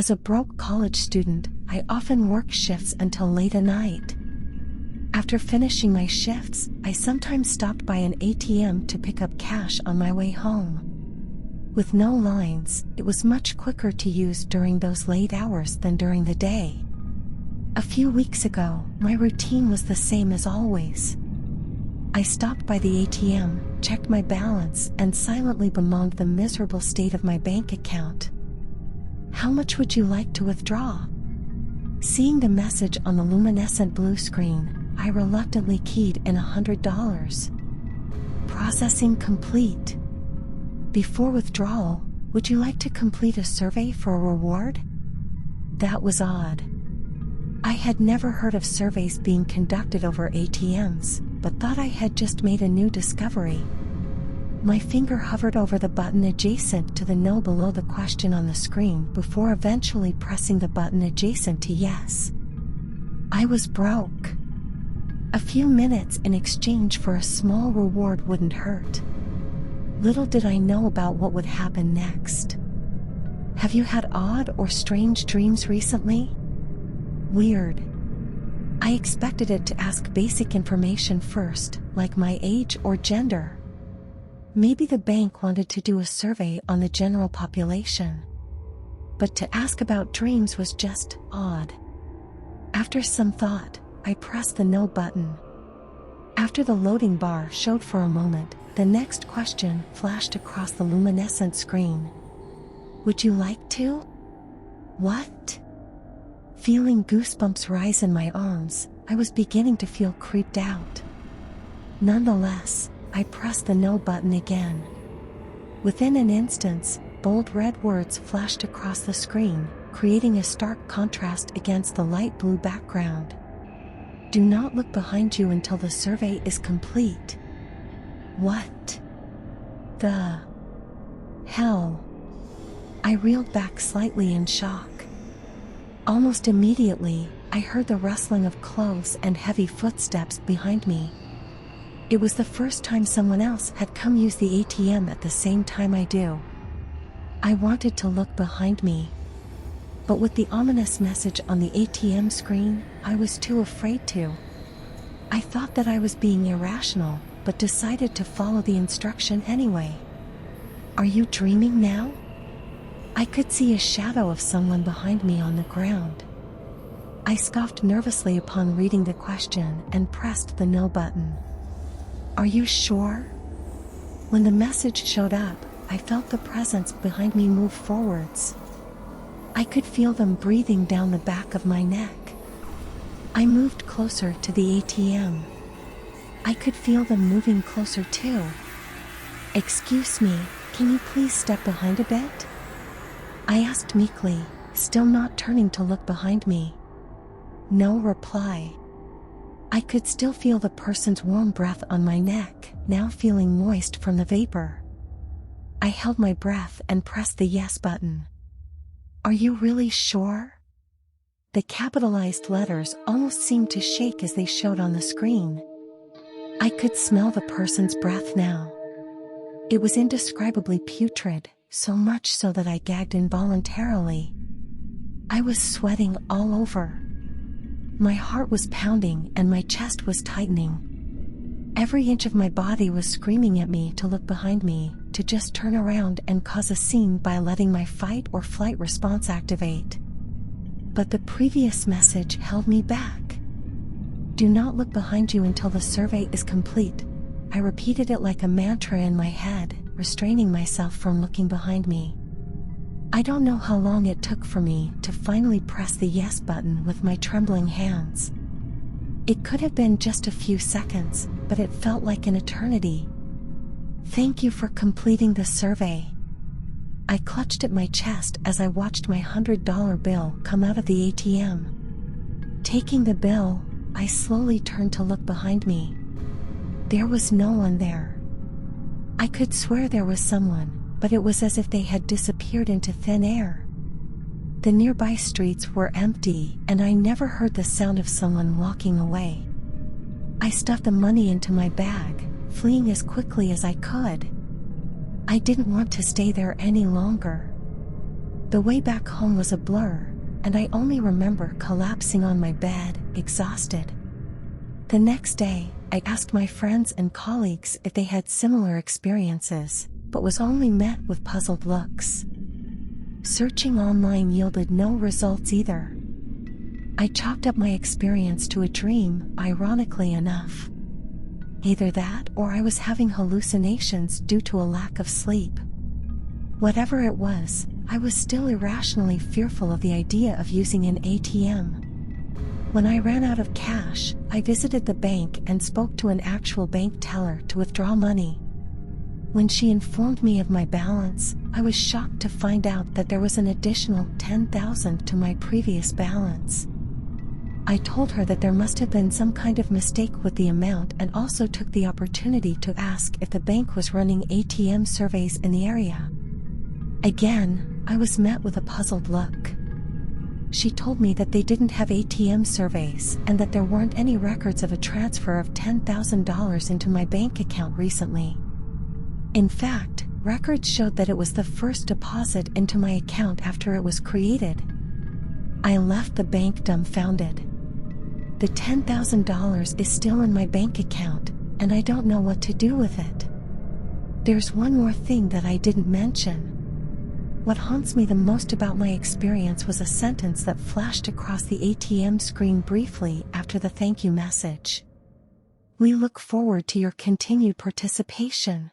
As a broke college student, I often work shifts until late at night. After finishing my shifts, I sometimes stopped by an ATM to pick up cash on my way home. With no lines, it was much quicker to use during those late hours than during the day. A few weeks ago, my routine was the same as always. I stopped by the ATM, checked my balance, and silently bemoaned the miserable state of my bank account. "How much would you like to withdraw?" Seeing the message on the luminescent blue screen, I reluctantly keyed in $100. Processing complete. "Before withdrawal, would you like to complete a survey for a reward?" That was odd. I had never heard of surveys being conducted over ATMs, but thought I had just made a new discovery. My finger hovered over the button adjacent to the no below the question on the screen before eventually pressing the button adjacent to yes. I was broke. A few minutes in exchange for a small reward wouldn't hurt. Little did I know about what would happen next. Have you had odd or strange dreams recently? Weird. I expected it to ask basic information first, like my age or gender. Maybe the bank wanted to do a survey on the general population. But to ask about dreams was just odd. After some thought, I pressed the no button. After the loading bar showed for a moment, the next question flashed across the luminescent screen. "Would you like to?" What? Feeling goosebumps rise in my arms, I was beginning to feel creeped out. Nonetheless, I pressed the no button again. Within an instant, bold red words flashed across the screen, creating a stark contrast against the light blue background. "Do not look behind you until the survey is complete." What the hell? I reeled back slightly in shock. Almost immediately, I heard the rustling of clothes and heavy footsteps behind me. It was the first time someone else had come use the ATM at the same time I do. I wanted to look behind me, but with the ominous message on the ATM screen, I was too afraid to. I thought that I was being irrational, but decided to follow the instruction anyway. "Are you dreaming now?" I could see a shadow of someone behind me on the ground. I scoffed nervously upon reading the question and pressed the no button. "Are you sure?" When the message showed up, I felt the presence behind me move forwards. I could feel them breathing down the back of my neck. I moved closer to the ATM. I could feel them moving closer too. "Excuse me, can you please step behind a bit?" I asked meekly, still not turning to look behind me. No reply. I could still feel the person's warm breath on my neck, now feeling moist from the vapor. I held my breath and pressed the yes button. "Are you really sure?" The capitalized letters almost seemed to shake as they showed on the screen. I could smell the person's breath now. It was indescribably putrid, so much so that I gagged involuntarily. I was sweating all over. My heart was pounding and my chest was tightening. Every inch of my body was screaming at me to look behind me, to just turn around and cause a scene by letting my fight or flight response activate. But the previous message held me back. "Do not look behind you until the survey is complete." I repeated it like a mantra in my head, restraining myself from looking behind me. I don't know how long it took for me to finally press the yes button with my trembling hands. It could have been just a few seconds, but it felt like an eternity. "Thank you for completing the survey." I clutched at my chest as I watched my $100 bill come out of the ATM. Taking the bill, I slowly turned to look behind me. There was no one there. I could swear there was someone, but it was as if they had disappeared into thin air. The nearby streets were empty, and I never heard the sound of someone walking away. I stuffed the money into my bag, fleeing as quickly as I could. I didn't want to stay there any longer. The way back home was a blur, and I only remember collapsing on my bed, exhausted. The next day, I asked my friends and colleagues if they had similar experiences, but was only met with puzzled looks. Searching online yielded no results either. I chalked up my experience to a dream, ironically enough. Either that or I was having hallucinations due to a lack of sleep. Whatever it was, I was still irrationally fearful of the idea of using an ATM. When I ran out of cash, I visited the bank and spoke to an actual bank teller to withdraw money. When she informed me of my balance, I was shocked to find out that there was an additional $10,000 to my previous balance. I told her that there must have been some kind of mistake with the amount and also took the opportunity to ask if the bank was running ATM surveys in the area. Again, I was met with a puzzled look. She told me that they didn't have ATM surveys and that there weren't any records of a transfer of $10,000 into my bank account recently. In fact, records showed that it was the first deposit into my account after it was created. I left the bank dumbfounded. The $10,000 is still in my bank account, and I don't know what to do with it. There's one more thing that I didn't mention. What haunts me the most about my experience was a sentence that flashed across the ATM screen briefly after the thank you message. We look forward to your continued participation.